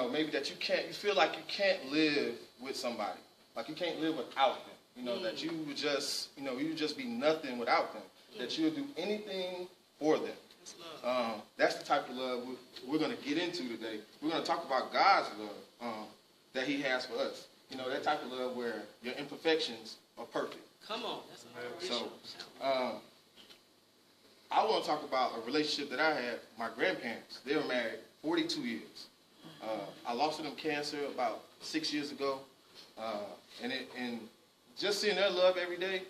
maybe that you feel like you can't live with somebody. Like you can't live without them. That you would just, you would just be nothing without them. That you'll do anything for them. That's the type of love we're going to get into today. We're going to talk about God's love that he has for us. That type of love where your imperfections are perfect. Come on. That's so, I want to talk about a relationship that I had with my grandparents. They were married 42 years. I lost to them cancer about 6 years ago. And just seeing their love every day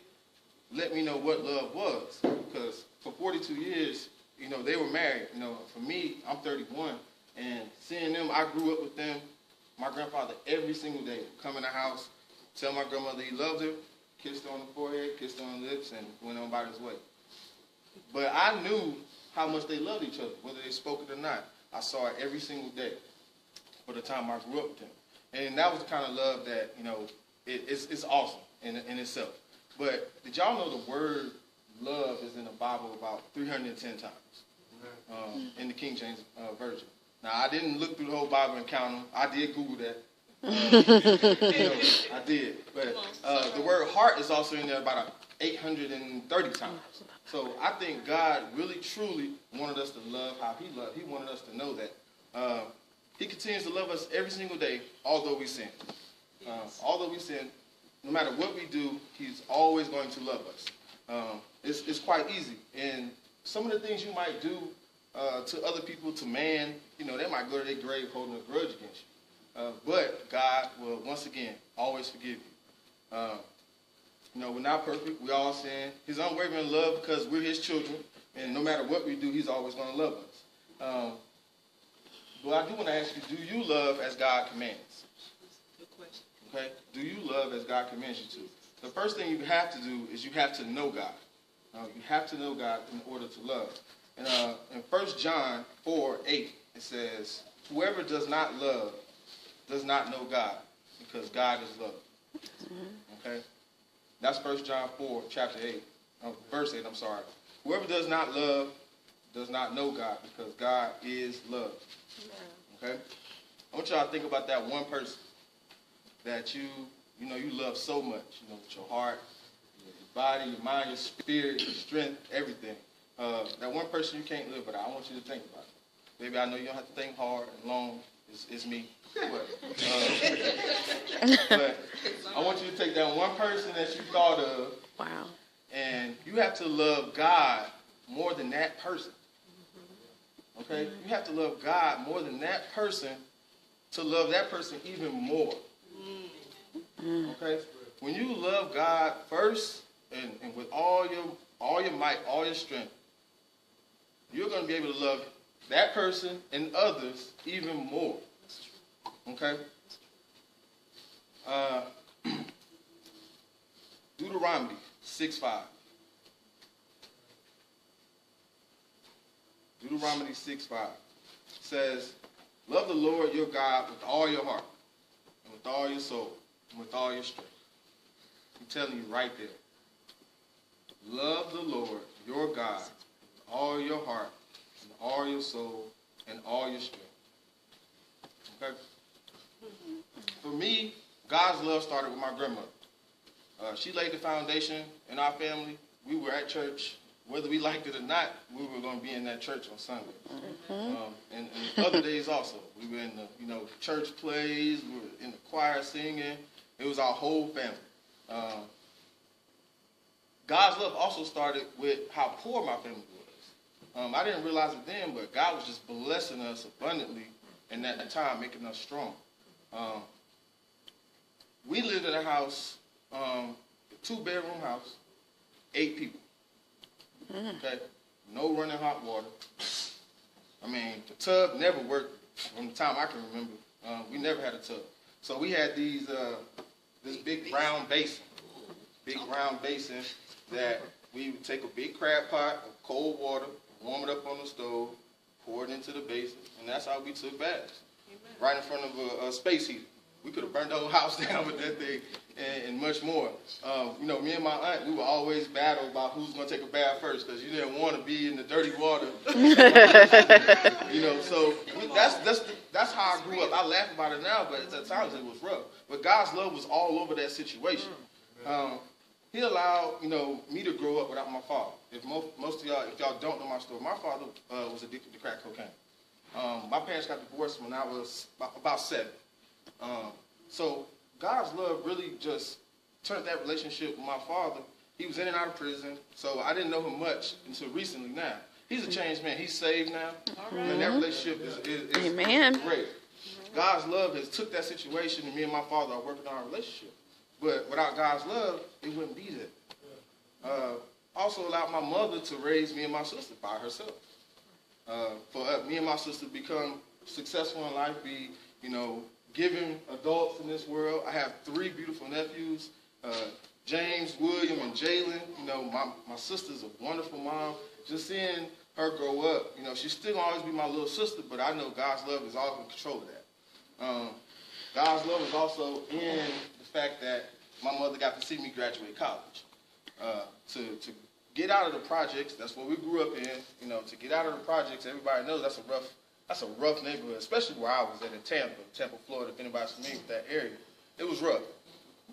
let me know what love was. Because for 42 years, they were married. For me, I'm 31. And seeing them, I grew up with them. My grandfather, every single day, come in the house, tell my grandmother he loved her, kissed her on the forehead, kissed her on the lips, and went on about his way. But I knew how much they loved each other, whether they spoke it or not. I saw it every single day for the time I grew up with them. And that was the kind of love that, it's awesome in itself. But did y'all know the word love is in the Bible about 310 times in the King James Version? Now, I didn't look through the whole Bible and count them. I did Google that. I did. But the word heart is also in there about 830 times. So I think God really, truly wanted us to love how he loved. He wanted us to know that. He continues to love us every single day, although we sin. Although we sin, no matter what we do, he's always going to love us. It's quite easy. And some of the things you might do to other people, to man, they might go to their grave holding a grudge against you. But God will, once again, always forgive you. We're not perfect. We all sin. His unwavering love, because we're his children, and no matter what we do, he's always going to love us. But I do want to ask you, do you love as God commands? Good question. Okay? Do you love as God commands you to? The first thing you have to do is you have to know God. You have to know God in order to love. And in 1 John 4:8, it says, whoever does not love does not know God, because God is love. Okay? That's 1 John 4, verse 8, I'm sorry. Whoever does not love does not know God, because God is love. Okay? I want y'all to think about that one person that you love so much, with your heart, your body, your mind, your spirit, your strength, everything. That one person you can't live without. I want you to think about it. Baby, I know you don't have to think hard and long. It's me. But I want you to take that one person that you thought of. Wow. And you have to love God more than that person. Okay? You have to love God more than that person to love that person even more. Okay? When you love God first and with all your might, all your strength, you're going to be able to love that person and others even more. Okay? Deuteronomy 6:5. Deuteronomy 6:5 says, love the Lord your God with all your heart, and with all your soul, and with all your strength. I'm telling you right there. Love the Lord your God with all your heart, and all your soul, and all your strength. Okay? For me, God's love started with my grandmother. She laid the foundation in our family. We were at church. Whether we liked it or not, we were going to be in that church on Sunday. And other days also. We were in the church plays. We were in the choir singing. It was our whole family. God's love also started with how poor my family was. I didn't realize it then, but God was just blessing us abundantly in that time, making us strong. We lived in a house, a 2-bedroom house, 8 people. Okay? No running hot water. I mean, the tub never worked from the time I can remember. We never had a tub. So we had this big round basin. That we would take a big crab pot of cold water, warm it up on the stove, pour it into the basin, and that's how we took baths. Right in front of a space heater. We could have burned the whole house down with that thing and much more. Me and my aunt, we would always battle about who's going to take a bath first, because you didn't want to be in the dirty water. So that's that's how I grew up. I laugh about it now, but at times it was rough. But God's love was all over that situation. He allowed, me to grow up without my father. If most of y'all, if y'all don't know my story, my father was addicted to crack cocaine. My parents got divorced when I was about 7. So God's love really just turned that relationship with my father. He was in and out of prison, so I didn't know him much until recently now. He's a changed man. He's saved now. And that relationship is Amen. great. God's love has took that situation, and me and my father are working on our relationship. But without God's love, it wouldn't be there. Also allowed my mother to raise me and my sister by herself. For me and my sister to become successful in life, be, giving adults in this world. I have 3 beautiful nephews, James, William, and Jalen. My sister's a wonderful mom. Just seeing her grow up, she's still gonna always be my little sister, but I know God's love is all in control of that. God's love is also in the fact that my mother got to see me graduate college. To get out of the projects, that's what we grew up in. To get out of the projects, everybody knows that's a rough neighborhood, especially where I was at in Tampa, Florida. If anybody's familiar with that area, it was rough.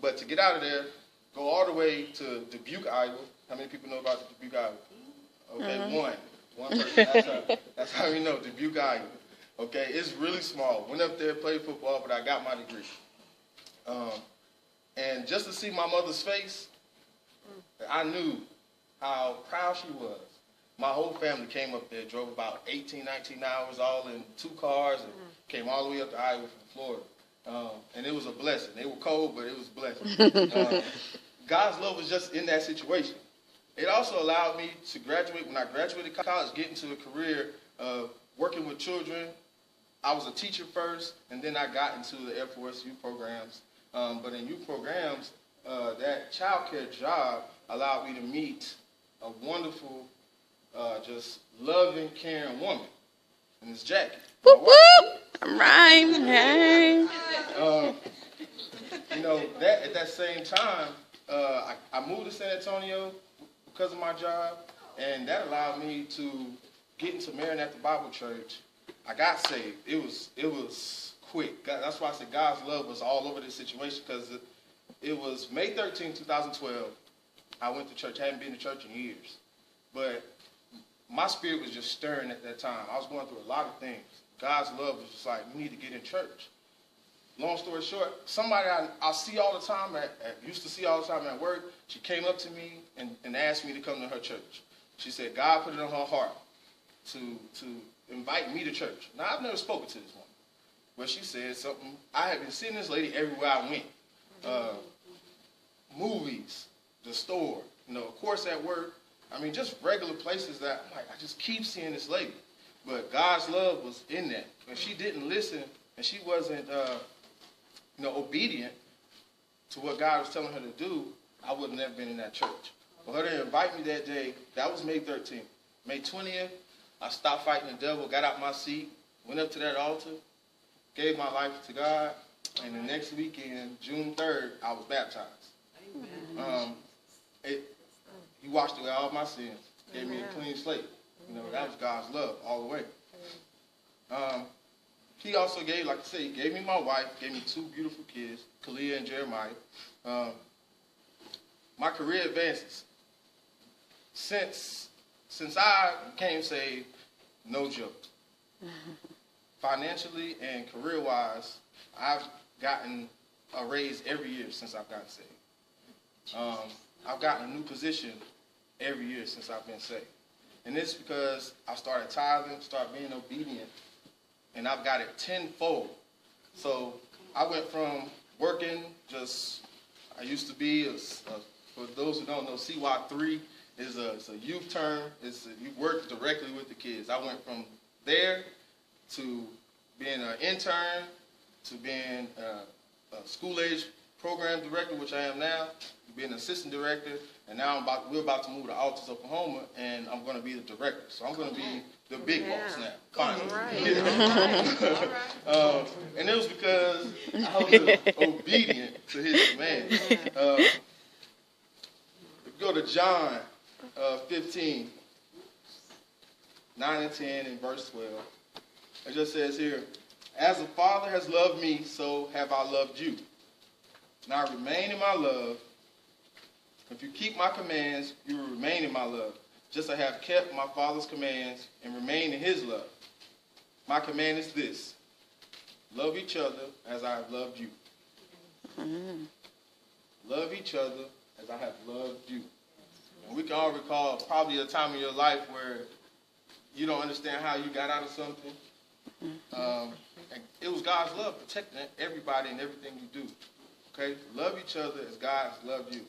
But to get out of there, go all the way to Dubuque, Iowa. How many people know about Dubuque, Iowa? Okay, one person. That's how we know, Dubuque, Iowa. Okay, it's really small. Went up there, played football, but I got my degree. And just to see my mother's face, I knew how proud she was. My whole family came up there, drove about 18, 19 hours, all in 2 cars, and came all the way up to Iowa from Florida. And it was a blessing. They were cold, but it was a blessing. God's love was just in that situation. It also allowed me to graduate. When I graduated college, get into a career of working with children. I was a teacher first, and then I got into the Air Force youth programs. But in youth programs, that child care job allowed me to meet a wonderful, just loving, caring woman. And it's Jackie. Whoop, whoop. All right. Hey. At that same time, I moved to San Antonio because of my job, and that allowed me to get into Maranatha Bible Church. I got saved. It was quick. That's why I said God's love was all over this situation, because it was May 13, 2012. I went to church. I hadn't been to church in years. But my spirit was just stirring at that time. I was going through a lot of things. God's love was just like, you need to get in church. Long story short, somebody I see all the time, used to see all the time at work, she came up to me and asked me to come to her church. She said God put it on her heart to invite me to church. Now, I've never spoken to this woman, but she said something. I had been seeing this lady everywhere I went. Movies, the store, of course at work. I mean, just regular places that I'm like, I just keep seeing this lady. But God's love was in that. If she didn't listen and she wasn't obedient to what God was telling her to do, I would have never been in that church. For her to invite me that day, that was May 13th. May 20th, I stopped fighting the devil, got out my seat, went up to that altar, gave my life to God, and the next weekend, June 3rd, I was baptized. Amen. He washed away all my sins, gave me a clean slate. That was God's love all the way. He also gave, like I said, he gave me my wife, gave me 2 beautiful kids, Kalia and Jeremiah. My career advances. Since I became saved, no joke. Financially and career-wise, I've gotten a raise every year since I've gotten saved. I've gotten a new position every year since I've been saved. And it's because I started tithing, started being obedient, and I've got it tenfold. So I went from working I used to be, for those who don't know, CY3 is a youth term. You work directly with the kids. I went from there to being an intern, to being a school-age program director, which I am now, being an assistant director, and now we're about to move to Altus, Oklahoma, and I'm going to be the director. So I'm going to be the big boss now, finally. All right. And it was because I was obedient to his command. If you go to John 15, 9 and 10 and verse 12, it just says here, As the Father has loved me, so have I loved you. Now remain in my love. If you keep my commands, you will remain in my love, just as I have kept my Father's commands and remain in his love. My command is this: love each other as I have loved you. Love each other as I have loved you. And we can all recall probably a time in your life where you don't understand how you got out of something. And it was God's love protecting everybody and everything you do. Okay? Love each other as God has loved you.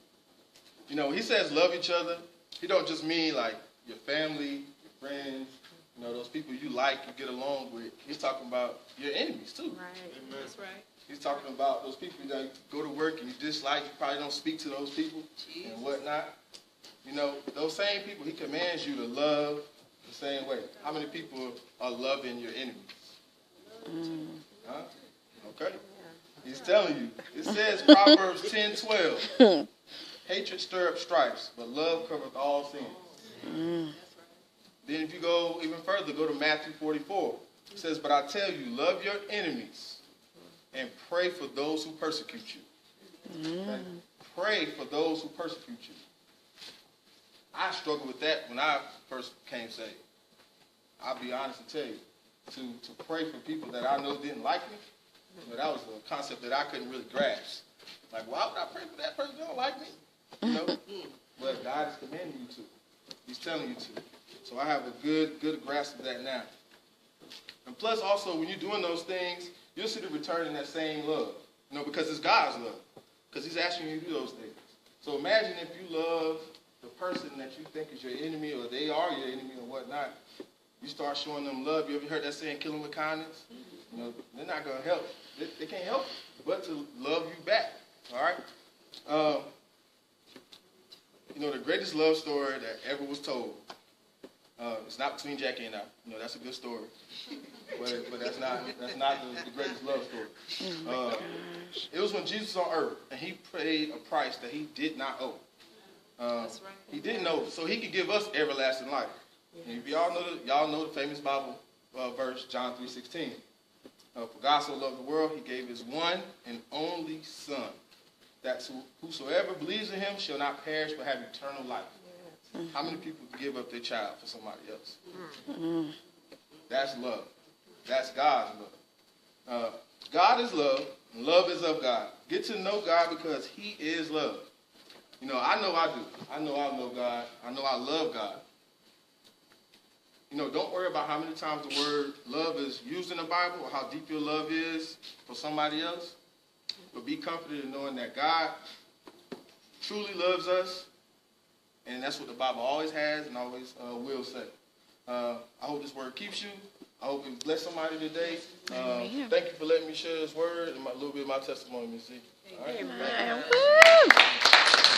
You know, when he says love each other, he don't just mean like your family, your friends, you know, those people you like, you get along with. He's talking about your enemies too. Right. That's right. He's talking about those people that you go to work and you dislike, you probably don't speak to those people and whatnot. You know, those same people, he commands you to love the same way. How many people are loving your enemies? Huh? Okay. He's telling you. It says Proverbs 10:12. Hatred stir up strifes, but love covereth all sins. Then if you go even further, go to Matthew 44. It says, but I tell you, love your enemies and pray for those who persecute you. Okay? Pray for those who persecute you. I struggled with that when I first became saved. I'll be honest and tell you. To pray for people that I know didn't like me, you know, that was a concept that I couldn't really grasp. Like, why would I pray for that person who don't like me? You know? But God is commanding you to. He's telling you to. So I have a good grasp of that now. And plus also, when you're doing those things, you'll see the return in that same love. You know, because it's God's love. Because he's asking you to do those things. So imagine if you love the person that you think is your enemy, or they are your enemy or whatnot, you start showing them love. You ever heard that saying, kill them with kindness? You know, they're not going to help. They can't help but to love you back. All right? You know, the greatest love story that ever was told, it's not between Jackie and I. You know, that's a good story. But that's not the greatest love story. It was when Jesus was on earth, and he paid a price that he did not owe. That's right. He didn't owe, so he could give us everlasting life. And if y'all know the famous Bible verse, John 3:16. For God so loved the world, he gave his one and only Son, that whosoever believes in him shall not perish but have eternal life. How many people give up their child for somebody else? That's love. That's God's love. God is love, and love is of God. Get to know God because he is love. You know I do. I know God. I know I love God. You know, don't worry about how many times the word love is used in the Bible or how deep your love is for somebody else. But be confident in knowing that God truly loves us. And that's what the Bible always has and always will say. I hope this word keeps you. I hope it bless somebody today. Thank you for letting me share this word and a little bit of my testimony, Miss C. All right? Amen.